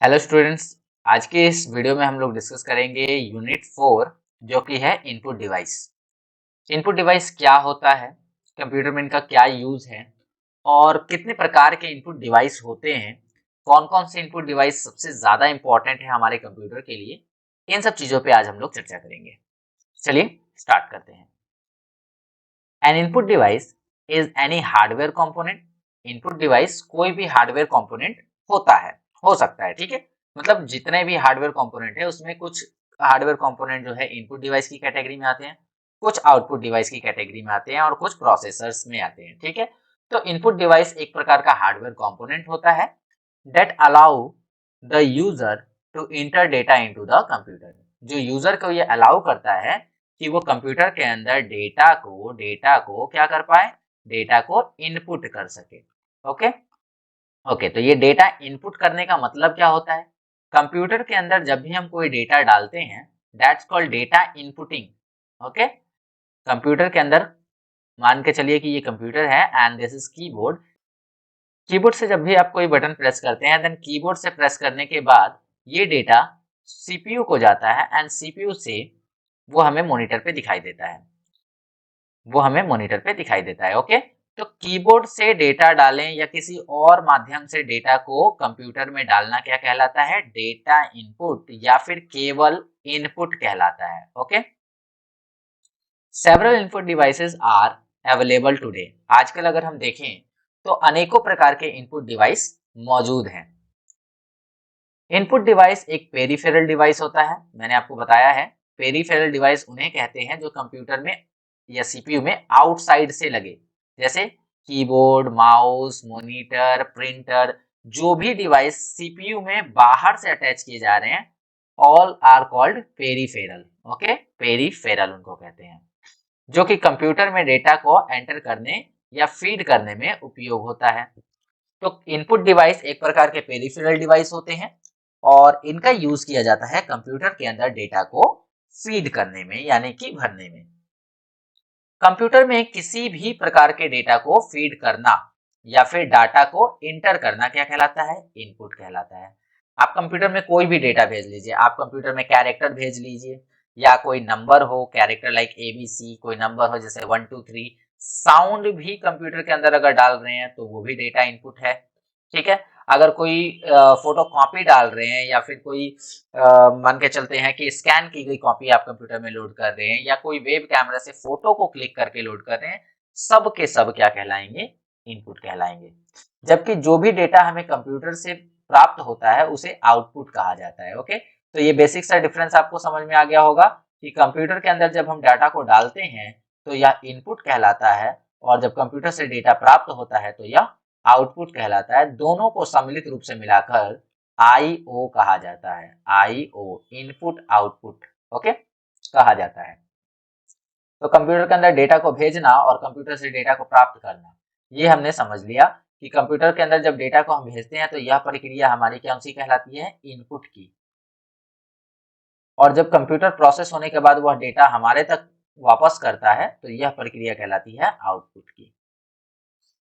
Hello students, आज के इस वीडियो में हम लोग डिस्कस करेंगे यूनिट 4 जो कि है इनपुट डिवाइस। इनपुट डिवाइस क्या होता है, कंप्यूटर में इनका क्या यूज है और कितने प्रकार के इनपुट डिवाइस होते हैं, कौन कौन से इनपुट डिवाइस सबसे ज्यादा इंपॉर्टेंट है हमारे कंप्यूटर के लिए, इन सब चीजों पे आज हम लोग चर्चा करेंगे। चलिए स्टार्ट करते हैं। N input device is any hardware component. Input device कोई भी हार्डवेयर कंपोनेंट होता है, हो सकता है, ठीक है। मतलब जितने भी हार्डवेयर कंपोनेंट है उसमें कुछ हार्डवेयर कंपोनेंट जो है इनपुट डिवाइस की कैटेगरी में आते हैं, कुछ आउटपुट डिवाइस की कैटेगरी में आते हैं और कुछ प्रोसेसर्स में आते हैं, ठीक है। तो इनपुट डिवाइस एक प्रकार का हार्डवेयर कंपोनेंट होता है that allow the user to enter data into the computer। जो यूजर को ये अलाउ करता है कि वो कंप्यूटर के अंदर डेटा को क्या कर पाए, डेटा को इनपुट कर सके। ओके ओके, तो ये डेटा इनपुट करने का मतलब क्या होता है? कंप्यूटर के अंदर जब भी हम कोई डेटा डालते हैं, that's called data inputting. Okay, computer के अंदर मान के चलिए कि ये कंप्यूटर है and this is keyboard. Keyboard से जब भी आप कोई बटन प्रेस करते हैं, देन कीबोर्ड से प्रेस करने के बाद ये डेटा सीपीयू को जाता है एंड सीपीयू से वो हमें मॉनिटर पे दिखाई देता है, ओके। तो कीबोर्ड से डेटा डालें या किसी और माध्यम से डेटा को कंप्यूटर में डालना क्या कहलाता है? डेटा इनपुट या फिर केवल इनपुट कहलाता है। Okay, several input devices are available today. आजकल अगर हम देखें तो अनेकों प्रकार के इनपुट डिवाइस मौजूद हैं। इनपुट डिवाइस एक पेरिफेरल डिवाइस होता है, मैंने आपको बताया है। पेरिफेरल डिवाइस उन्हें कहते हैं जो कंप्यूटर में या सीपीयू में आउटसाइड से लगे, जैसे कीबोर्ड, माउस, मॉनिटर, प्रिंटर। जो भी डिवाइस सीपीयू में बाहर से अटैच किए जा रहे हैं, all are called peripheral. Okay, peripheral उनको कहते हैं, जो कि कंप्यूटर में डेटा को एंटर करने या फीड करने में उपयोग होता है। तो इनपुट डिवाइस एक प्रकार के पेरिफेरल डिवाइस होते हैं और इनका यूज किया जाता है कंप्यूटर के अंदर डेटा को फीड करने में, यानी कि भरने में। कंप्यूटर में किसी भी प्रकार के डेटा को फीड करना या फिर डाटा को इंटर करना क्या कहलाता है? इनपुट कहलाता है। आप कंप्यूटर में कोई भी डेटा भेज लीजिए, आप कंप्यूटर में कैरेक्टर भेज लीजिए या कोई नंबर हो, कैरेक्टर लाइक एबीसी, कोई नंबर हो जैसे 1 2 3। साउंड भी कंप्यूटर के अंदर अगर डाल रहे हैं तो वो भी डेटा इनपुट है, ठीक है। अगर कोई फोटो कॉपी डाल रहे हैं या फिर कोई मान के चलते हैं कि स्कैन की गई कॉपी आप कंप्यूटर में लोड कर रहे हैं या कोई वेब कैमरा से फोटो को क्लिक करके लोड कर रहे हैं, सब के सब क्या कहलाएंगे? इनपुट कहलाएंगे। जबकि जो भी डेटा हमें कंप्यूटर से प्राप्त होता है उसे आउटपुट कहा जाता है। ओके, तो ये बेसिक सा डिफरेंस आपको समझ में आ गया होगा कि कंप्यूटर के अंदर जब हम डाटा को डालते हैं तो यह इनपुट कहलाता है और जब कंप्यूटर से डेटा प्राप्त होता है तो यह आउटपुट कहलाता है। दोनों को सम्मिलित रूप से मिलाकर आईओ कहा जाता है। आईओ, इनपुट आउटपुट, ओके, कहा जाता है। तो कंप्यूटर के अंदर डेटा को भेजना और कंप्यूटर से डेटा को प्राप्त करना, ये हमने समझ लिया कि कंप्यूटर के अंदर जब डेटा को हम भेजते हैं तो यह प्रक्रिया हमारी कौन सी कहलाती है? इनपुट की। और जब कंप्यूटर प्रोसेस होने के बाद वह डेटा हमारे तक वापस करता है तो यह प्रक्रिया कहलाती है आउटपुट की।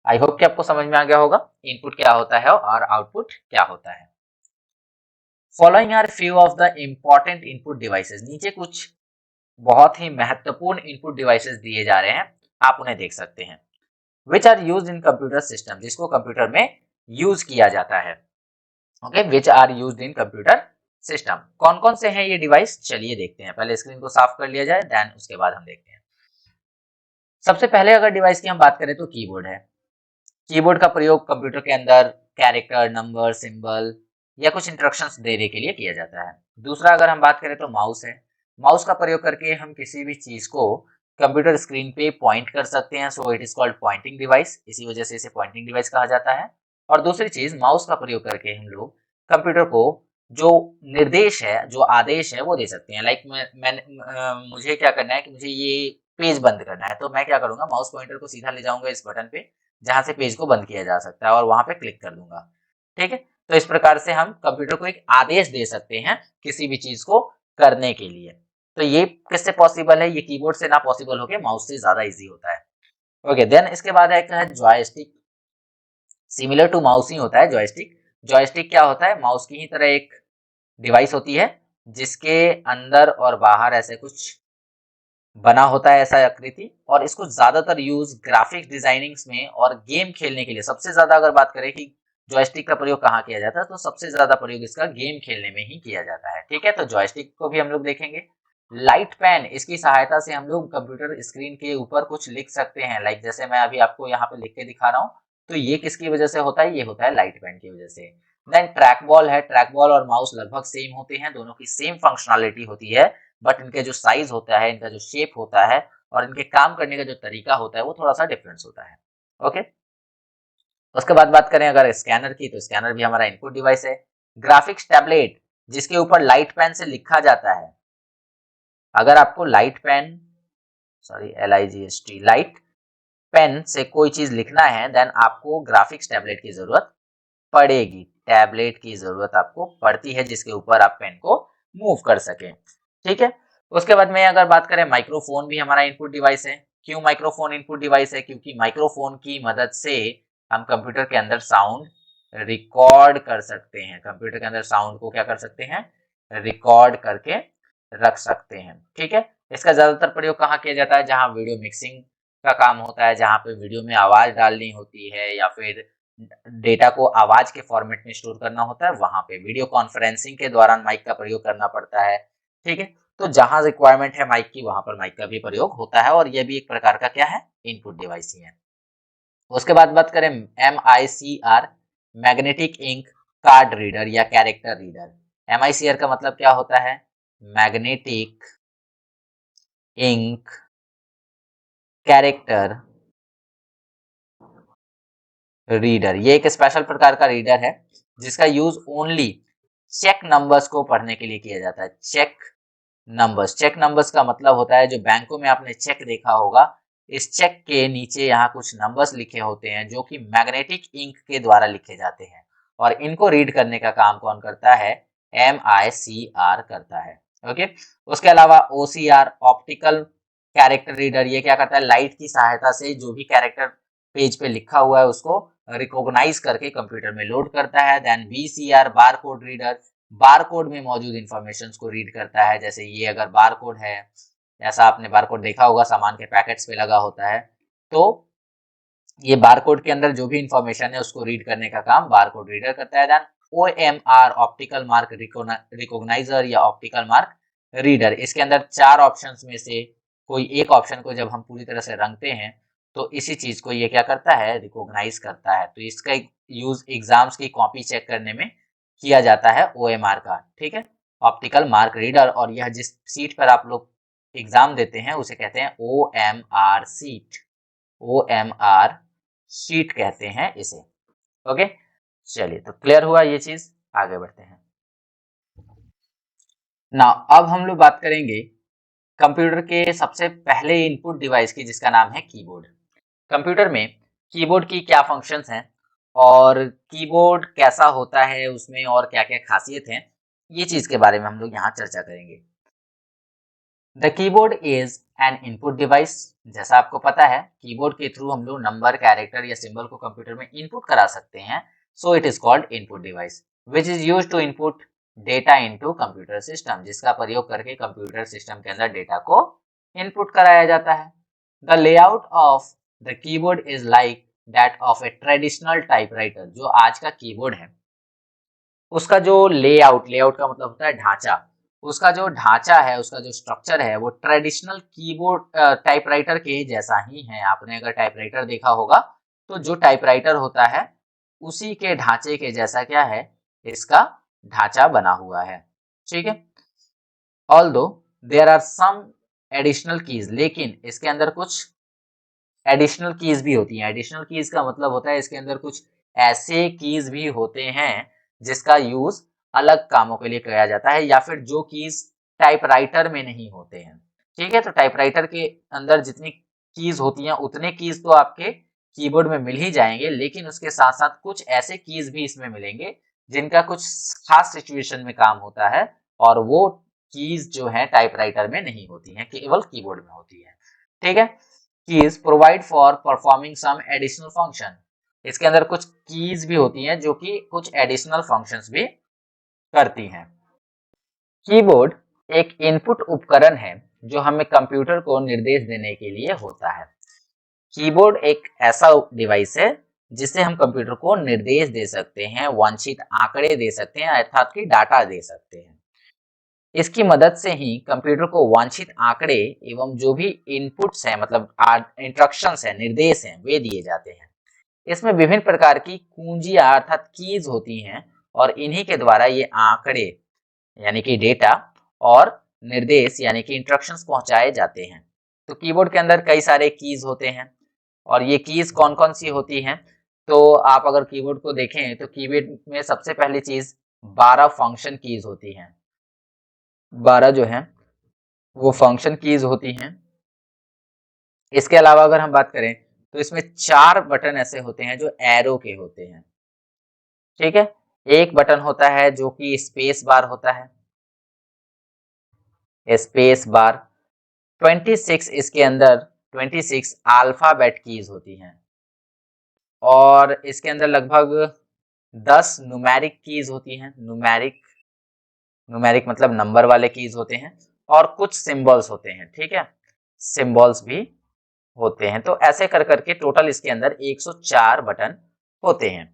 आई होप कि आपको समझ में आ गया होगा इनपुट क्या होता है और आउटपुट क्या होता है। Following are few of the important input devices. नीचे कुछ बहुत ही महत्वपूर्ण इनपुट डिवाइसेस दिए जा रहे हैं, आप उन्हें देख सकते हैं। Which are use in computer system, जिसको कंप्यूटर में यूज किया जाता है। Okay, which are use in computer system, कौन कौन से हैं ये डिवाइस? चलिए देखते हैं। पहले स्क्रीन को साफ कर लिया जाए, देन उसके बाद हम देखते हैं। सबसे पहले अगर डिवाइस की हम बात करें तो कीबोर्ड है। कीबोर्ड का प्रयोग कंप्यूटर के अंदर कैरेक्टर, नंबर, सिंबल या कुछ इंस्ट्रक्शंस देने के लिए किया जाता है। दूसरा अगर हम बात करें तो माउस है। माउस का प्रयोग करके हम किसी भी चीज को कंप्यूटर स्क्रीन पे पॉइंट कर सकते हैं, so it is called pointing device, इसी वजह से इसे पॉइंटिंग डिवाइस कहा जाता है। और दूसरी चीज, माउस का प्रयोग करके हम लोग कंप्यूटर को जो निर्देश है, जो आदेश है वो दे सकते हैं। लाइक मुझे क्या करना है कि मुझे ये पेज बंद करना है, तो मैं क्या करूंगा, माउस पॉइंटर को सीधा ले जाऊंगा इस बटन पे जहां से पेज को बंद किया जा सकता है और वहां पे क्लिक कर दूंगा, ठीक है। तो इस प्रकार से हम कंप्यूटर को एक आदेश दे सकते हैं किसी भी चीज को करने के लिए। तो ये किससे पॉसिबल है? ये कीबोर्ड से ना पॉसिबल होके माउस से ज्यादा इजी होता है। ओके, देन इसके बाद एक है जॉयस्टिक। सिमिलर टू माउस ही होता है जॉयस्टिक, जॉयस्टिक क्या होता है, माउस की ही तरह एक डिवाइस होती है जिसके अंदर और बाहर ऐसे कुछ बना होता है, ऐसा आकृति, और इसको ज्यादातर यूज ग्राफिक्स डिजाइनिंग्स में और गेम खेलने के लिए, सबसे ज्यादा अगर बात करें कि जॉयस्टिक का प्रयोग कहाँ किया जाता है, तो सबसे ज्यादा प्रयोग इसका गेम खेलने में ही किया जाता है। ठीक है, तो जॉयस्टिक को भी हम लोग देखेंगे। लाइट पेन, इसकी सहायता से हम लोग कंप्यूटर स्क्रीन के ऊपर कुछ लिख सकते हैं, लाइक जैसे मैं अभी आपको यहाँ पे लिख के दिखा रहा हूँ, तो ये किसकी वजह से होता है, ये होता है लाइट पेन की वजह से। देन ट्रैक बॉल है, ट्रैक बॉल और माउस लगभग सेम होते हैं, दोनों की सेम फंक्शनलिटी होती है, बट इनके जो साइज होता है, इनका जो शेप होता है और इनके काम करने का जो तरीका होता है वो थोड़ा सा डिफरेंस होता है। ओके, उसके बाद बात करें अगर स्कैनर की, तो स्कैनर भी हमारा इनपुट डिवाइस है। ग्राफिक्स टैबलेट, जिसके ऊपर लाइट पेन से लिखा जाता है। अगर आपको light pen, sorry LIGHT, light pen से कोई चीज लिखना है, देन आपको ग्राफिक्स टैबलेट की जरूरत पड़ेगी, टैबलेट की जरूरत आपको पड़ती है जिसके ऊपर आप पेन को मूव कर सकें। ठीक है, उसके बाद में अगर बात करें, माइक्रोफोन भी हमारा इनपुट डिवाइस है। क्यों माइक्रोफोन इनपुट डिवाइस है, क्योंकि माइक्रोफोन की मदद से हम कंप्यूटर के अंदर साउंड रिकॉर्ड कर सकते हैं, कंप्यूटर के अंदर साउंड को क्या कर सकते हैं, रिकॉर्ड करके रख सकते हैं। ठीक है, इसका ज्यादातर प्रयोग कहाँ किया जाता है, जहां वीडियो मिक्सिंग का काम होता है, जहां पे वीडियो में आवाज डालनी होती है या फिर डेटा को आवाज के फॉर्मेट में स्टोर करना होता है, वहां पे वीडियो कॉन्फ्रेंसिंग के दौरान माइक का प्रयोग करना पड़ता है। ठीक है, तो जहां रिक्वायरमेंट है माइक की, वहां पर माइक का भी प्रयोग होता है, और यह भी एक प्रकार का क्या है, इनपुट डिवाइस ही है। उसके बाद बात करें MICR, magnetic ink card reader या कैरेक्टर रीडर। MICR का मतलब क्या होता है, मैग्नेटिक इंक कैरेक्टर रीडर। ये एक स्पेशल प्रकार का रीडर है जिसका यूज ओनली चेक नंबर्स को पढ़ने के लिए किया जाता है। चेक नंबर्स, चेक नंबर्स का मतलब होता है, जो बैंकों में आपने चेक देखा होगा, इस चेक के नीचे यहाँ कुछ नंबर्स लिखे होते हैं जो कि मैग्नेटिक इंक के द्वारा लिखे जाते हैं, और इनको रीड करने का काम कौन करता है, MICR करता है। ओके, उसके अलावा OCR, ऑप्टिकल कैरेक्टर रीडर, ये क्या करता है, लाइट की सहायता से जो भी कैरेक्टर पेज पे लिखा हुआ है उसको रिकॉग्नाइज करके कंप्यूटर में लोड करता है। Then VCR, bar code reader, bar code में मौजूद इंफॉर्मेशन को रीड करता है, जैसे ये अगर बार कोड है, ऐसा आपने बार कोड देखा होगा, सामान के पैकेट्स पे लगा होता है, तो ये बार कोड के अंदर जो भी इंफॉर्मेशन है उसको रीड करने का काम बार कोड रीडर करता है। Then OMR, optical mark recogniser या ऑप्टिकल मार्क रीडर, इसके अंदर चार ऑप्शंस में से कोई एक ऑप्शन को जब हम पूरी तरह से रंगते हैं तो इसी चीज को ये क्या करता है, रिकॉग्नाइज करता है। तो इसका यूज एग्जाम्स की कॉपी चेक करने में किया जाता है, OMR का। ठीक है, ऑप्टिकल मार्क रीडर, और यह जिस सीट पर आप लोग एग्जाम देते हैं उसे कहते हैं OMR सीट, OMR शीट कहते हैं इसे। ओके, चलिए, तो क्लियर हुआ ये चीज, आगे बढ़ते हैं ना। अब हम लोग बात करेंगे कंप्यूटर के सबसे पहले इनपुट डिवाइस की, जिसका नाम है कीबोर्ड। कंप्यूटर में कीबोर्ड की क्या फंक्शंस हैं और कीबोर्ड कैसा होता है उसमें और क्या क्या खासियत है, ये चीज के बारे में हम लोग यहाँ चर्चा करेंगे। The keyboard is an input device. जैसा आपको पता है, कीबोर्ड के थ्रू हम लोग नंबर, कैरेक्टर या सिंबल को कंप्यूटर में इनपुट करा सकते हैं, so it is called input device which is used to input data into computer system, जिसका प्रयोग करके कंप्यूटर सिस्टम के अंदर डेटा को इनपुट कराया जाता है। The layout of the keyboard is like that of A traditional typewriter. जो आज का कीबोर्ड है उसका जो लेआउट, लेआउट का मतलब होता है ढांचा, उसका जो ढांचा है, उसका जो स्ट्रक्चर है, वो ट्रेडिशनल कीबोर्ड टाइपराइटर के जैसा ही है। आपने अगर टाइपराइटर देखा होगा तो जो टाइपराइटर होता है उसी के ढांचे के जैसा क्या है, इसका ढांचा बना हुआ है। ठीक है, although there are some additional keys, लेकिन इसके अंदर कुछ एडिशनल कीज भी होती हैं। एडिशनल कीज का मतलब होता है इसके अंदर कुछ ऐसे कीज भी होते हैं जिसका यूज अलग कामों के लिए किया जाता है, या फिर जो कीज टाइपराइटर में नहीं होते हैं। ठीक है, तो टाइपराइटर के अंदर जितनी कीज होती हैं उतने कीज तो आपके कीबोर्ड में मिल ही जाएंगे, लेकिन उसके साथ साथ कुछ ऐसे कीज भी इसमें मिलेंगे जिनका कुछ खास सिचुएशन में काम होता है, और वो कीज जो है टाइपराइटर में नहीं होती हैं, केवल कीबोर्ड में होती है। ठीक है, keys provide for performing some additional function। इसके अंदर कुछ कीज भी होती हैं जो कि कुछ एडिशनल फंक्शंस भी करती हैं। कीबोर्ड एक इनपुट उपकरण है जो हमें कंप्यूटर को निर्देश देने के लिए होता है। कीबोर्ड एक ऐसा डिवाइस है जिससे हम कंप्यूटर को निर्देश दे सकते हैं, वांछित आंकड़े दे सकते हैं, अर्थात कि डाटा दे सकते हैं। इसकी मदद से ही कंप्यूटर को वांछित आंकड़े एवं जो भी इनपुट्स हैं, मतलब इंस्ट्रक्शंस हैं, निर्देश हैं, वे दिए जाते हैं। इसमें विभिन्न प्रकार की कुंजियां अर्थात कीज होती हैं और इन्हीं के द्वारा ये आंकड़े यानी कि डेटा और निर्देश यानी कि इंस्ट्रक्शंस पहुंचाए जाते हैं। तो कीबोर्ड के अंदर कई सारे कीज होते हैं और ये कीज कौन कौन सी होती हैं, तो आप अगर कीबोर्ड को देखें तो कीबोर्ड में सबसे पहली चीज 12 फंक्शन कीज होती हैं। 12 जो है वो फंक्शन कीज होती हैं। इसके अलावा अगर हम बात करें तो इसमें 4 बटन ऐसे होते हैं जो एरो के होते हैं। ठीक है, एक बटन होता है जो कि स्पेस बार होता है, स्पेस बार। 26 इसके अंदर 26 अल्फाबेट कीज होती हैं और इसके अंदर लगभग 10 न्यूमेरिक कीज होती हैं। न्यूमेरिक मतलब नंबर वाले कीज होते हैं और कुछ सिंबल्स होते हैं। ठीक है, सिंबल्स भी होते हैं। तो ऐसे कर करके टोटल इसके अंदर 104 बटन होते हैं।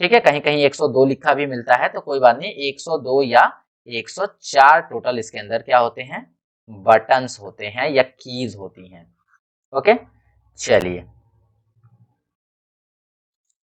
ठीक है, कहीं कहीं 102 लिखा भी मिलता है, तो कोई बात नहीं, 102 या 104 टोटल इसके अंदर क्या होते हैं, बटन्स होते हैं या कीज होती हैं। ओके, चलिए